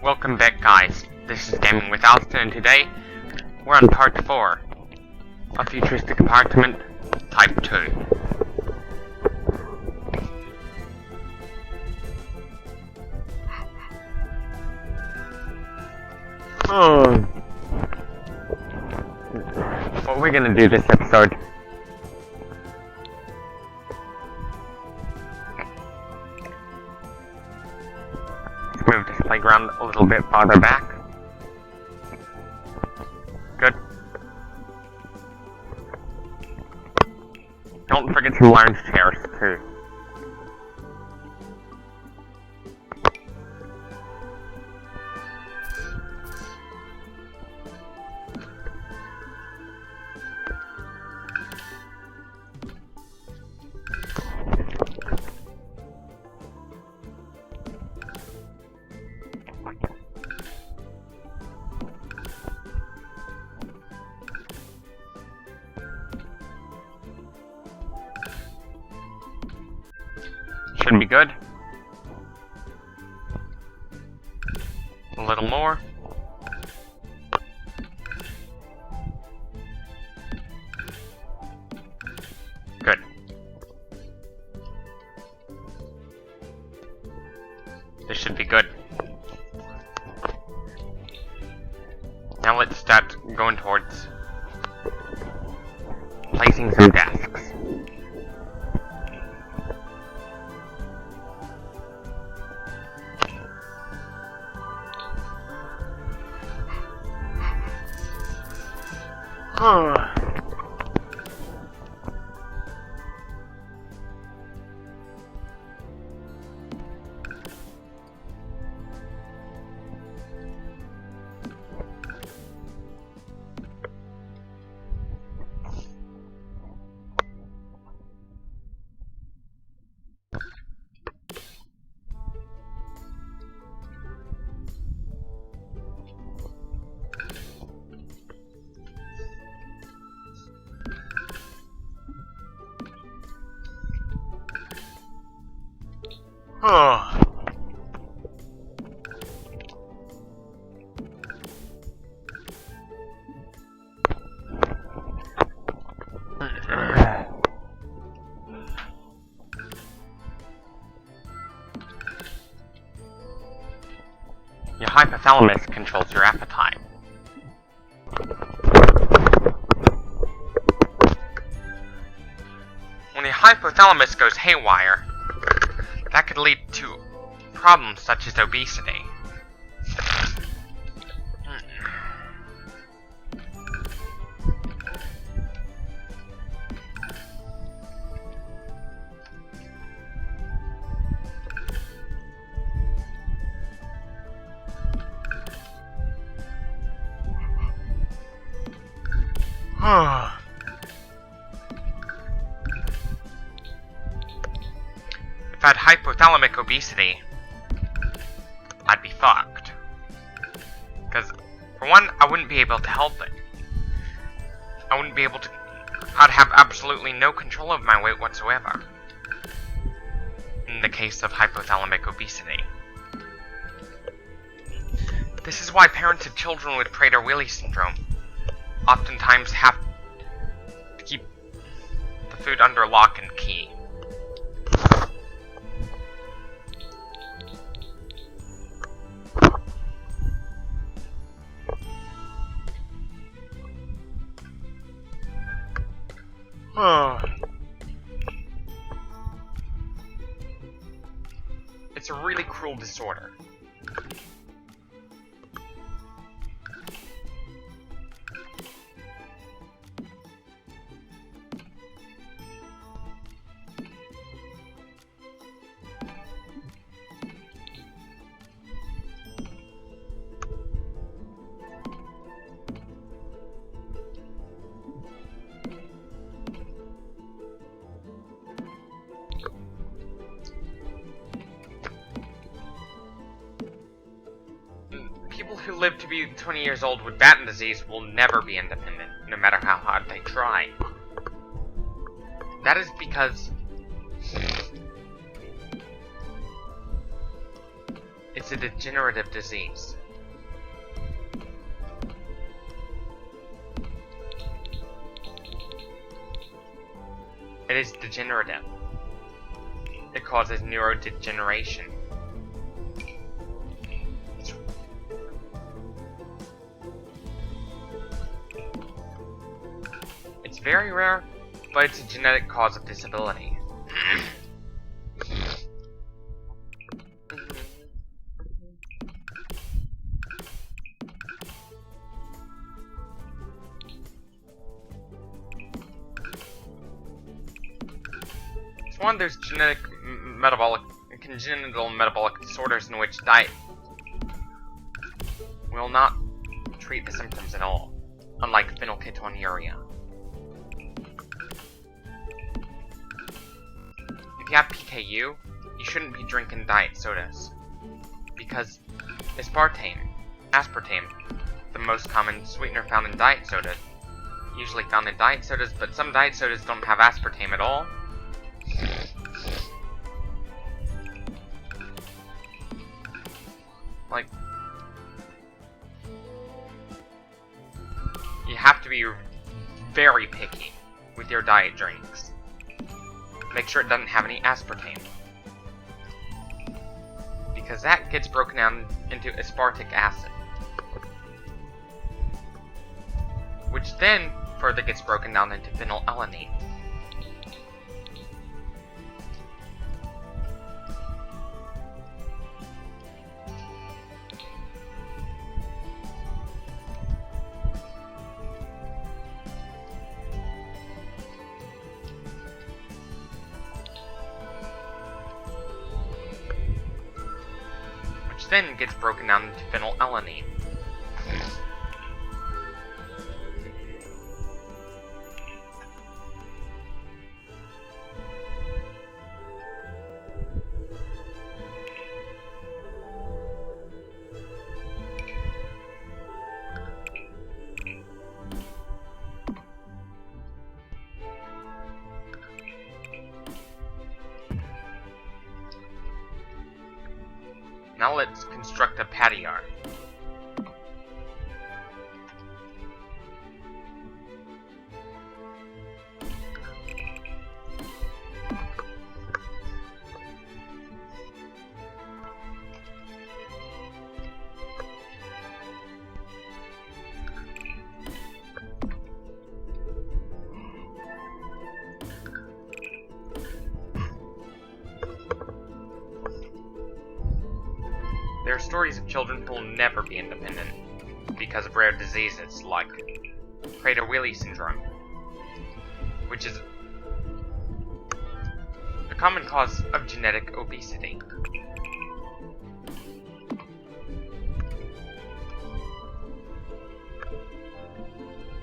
Welcome back, guys. This is Gaming with Austin, and today we're on part 4 of Futuristic Apartment Type 2. What we're gonna do this episode is move this playground a little bit farther back. Good. Don't forget some lounge chairs too. Should be good. A little more. Good. This should be good. Now let's start going towards placing some desks. Your hypothalamus controls your appetite. When your hypothalamus goes haywire, that could lead to problems such as obesity. If I had hypothalamic obesity, I'd be fucked. Because, for one, I wouldn't be able to help it. I'd have absolutely no control of my weight whatsoever. In the case of hypothalamic obesity. This is why parents of children with Prader-Willi syndrome oftentimes have to keep the food under lock and key. It's a really cruel disorder. People who live to be 20 years old with Batten disease will never be independent, no matter how hard they try. That is because It's a degenerative disease. It is degenerative. It causes neurodegeneration. It's very rare, but it's a genetic cause of disability. It's one of those congenital metabolic disorders in which diet will not treat the symptoms at all, unlike phenylketonuria. If you have PKU, you shouldn't be drinking diet sodas, because aspartame, the most common sweetener found in diet sodas, usually found in diet sodas, but some diet sodas don't have aspartame at all. Like, you have to be very picky with your diet drinks. Make sure it doesn't have any aspartame, because that gets broken down into aspartic acid, which then further gets broken down into phenylalanine. Then gets broken down into phenylalanine. Now let's construct a Caviar. There are stories of children who will never be independent because of rare diseases like Prader-Willi syndrome, which is a common cause of genetic obesity.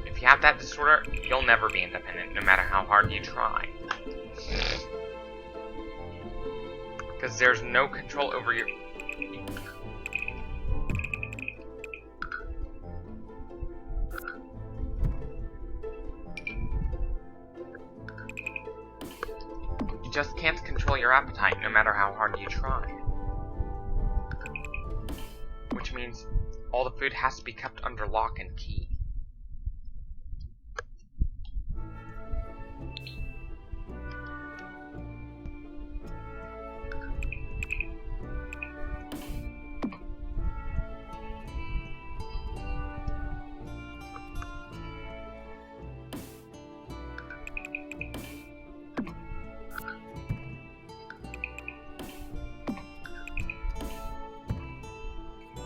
If you have that disorder, you'll never be independent, no matter how hard you try. Because there's no control over your... You just can't control your appetite no matter how hard you try. Which means all the food has to be kept under lock and key.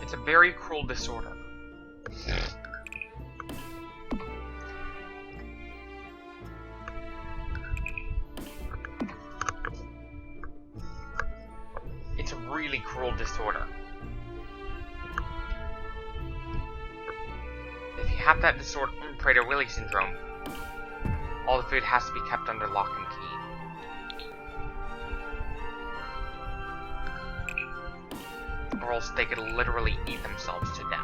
It's a very cruel disorder. It's a really cruel disorder. If you have that disorder, Prader-Willi syndrome, all the food has to be kept under lock and key. Or else they could literally eat themselves to death.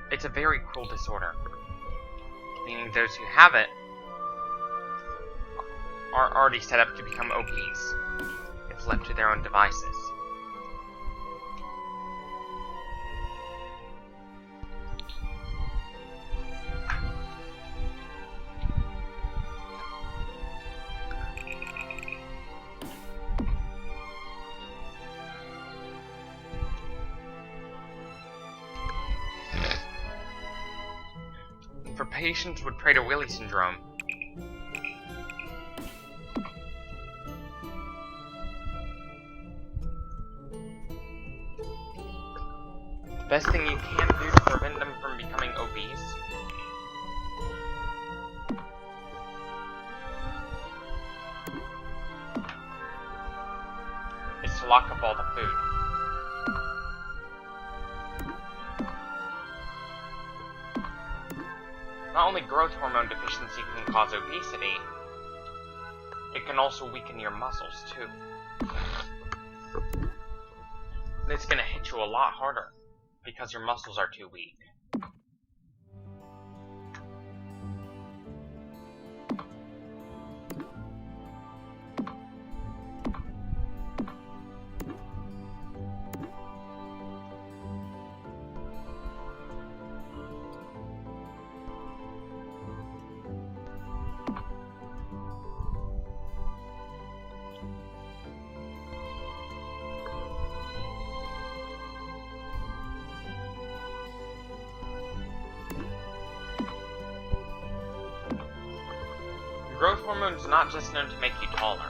It's a very cruel disorder, meaning those who have it are already set up to become obese if left to their own devices. For patients with Prader-Willi syndrome, the best thing you can do to prevent them from becoming obese is to lock up all the food. Not only growth hormone deficiency can cause obesity, it can also weaken your muscles too. And it's gonna hit you a lot harder because your muscles are too weak. Growth hormone is not just known to make you taller.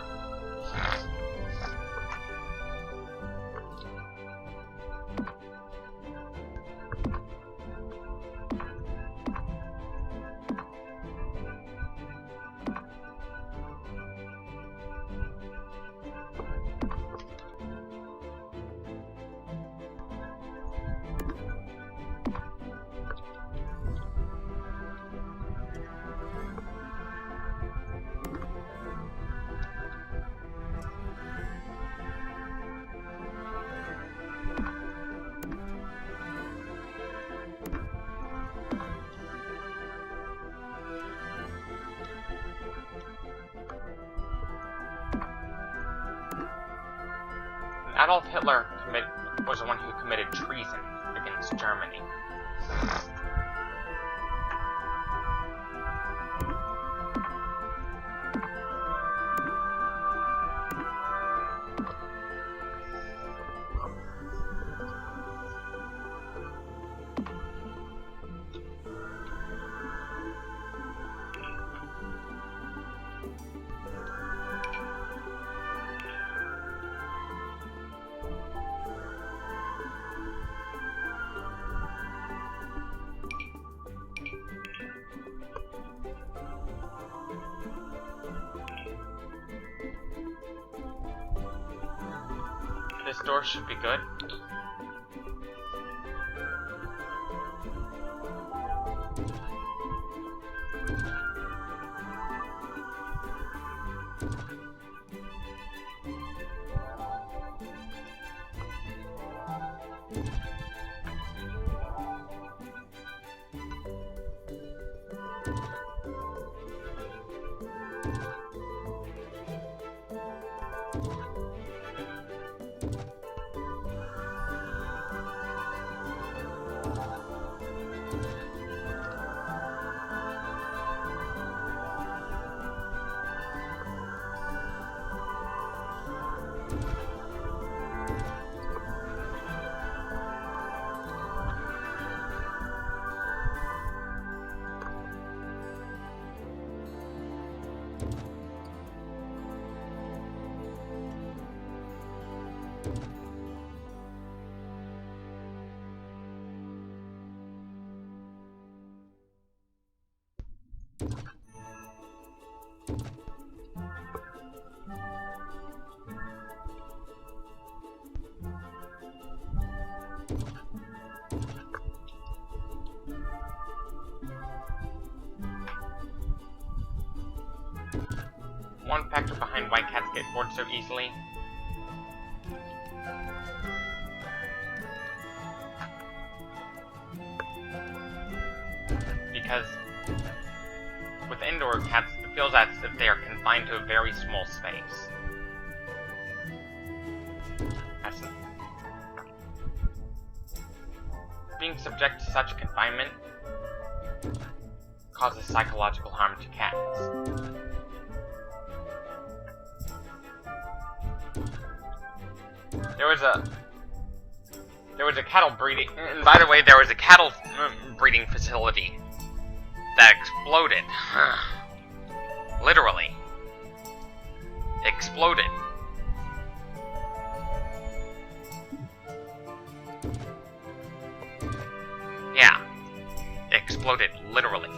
Adolf Hitler was the one who committed treason against Germany. This door should be good. One factor behind why cats get bored so easily. because with indoor cats, it feels as if they are confined to a very small space. Being subject to such confinement causes psychological harm to cats. There was a cattle breeding, and by the way, there was a cattle breeding facility that exploded. Literally. Exploded. Yeah. Exploded, literally.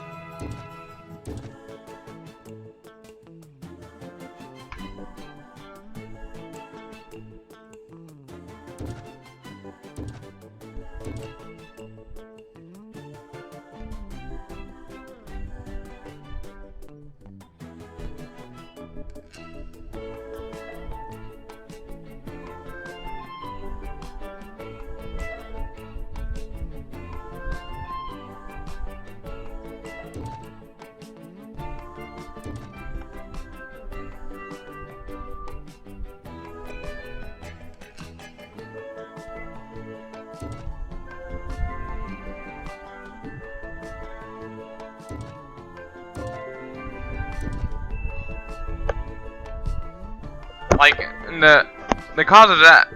Like, the cause of that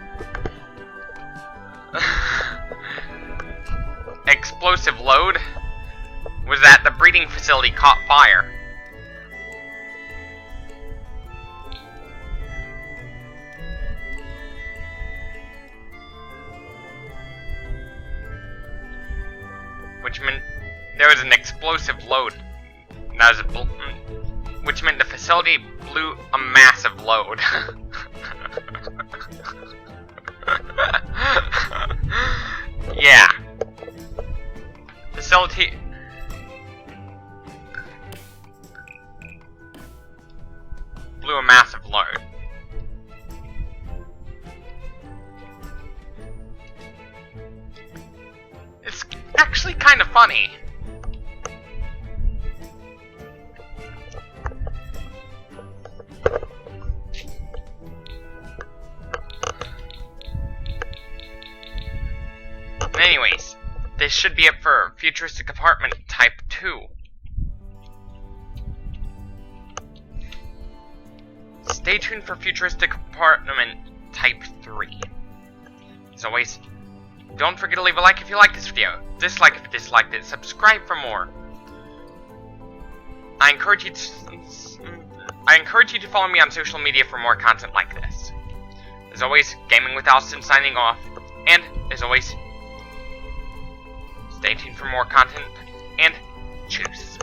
explosive load was that the breeding facility caught fire. Which meant there was an explosive load. That was which meant the facility blew a massive load. Yeah. Facility. Blew a massive load. It's actually kind of funny. Anyways, this should be it for Futuristic Apartment Type 2. Stay tuned for Futuristic Apartment Type 3. As always, don't forget to leave a like if you like this video, dislike if you disliked it, subscribe for more. I encourage you to follow me on social media for more content like this. As always, Gaming with Austin signing off, and as always, stay tuned for more content, and choose.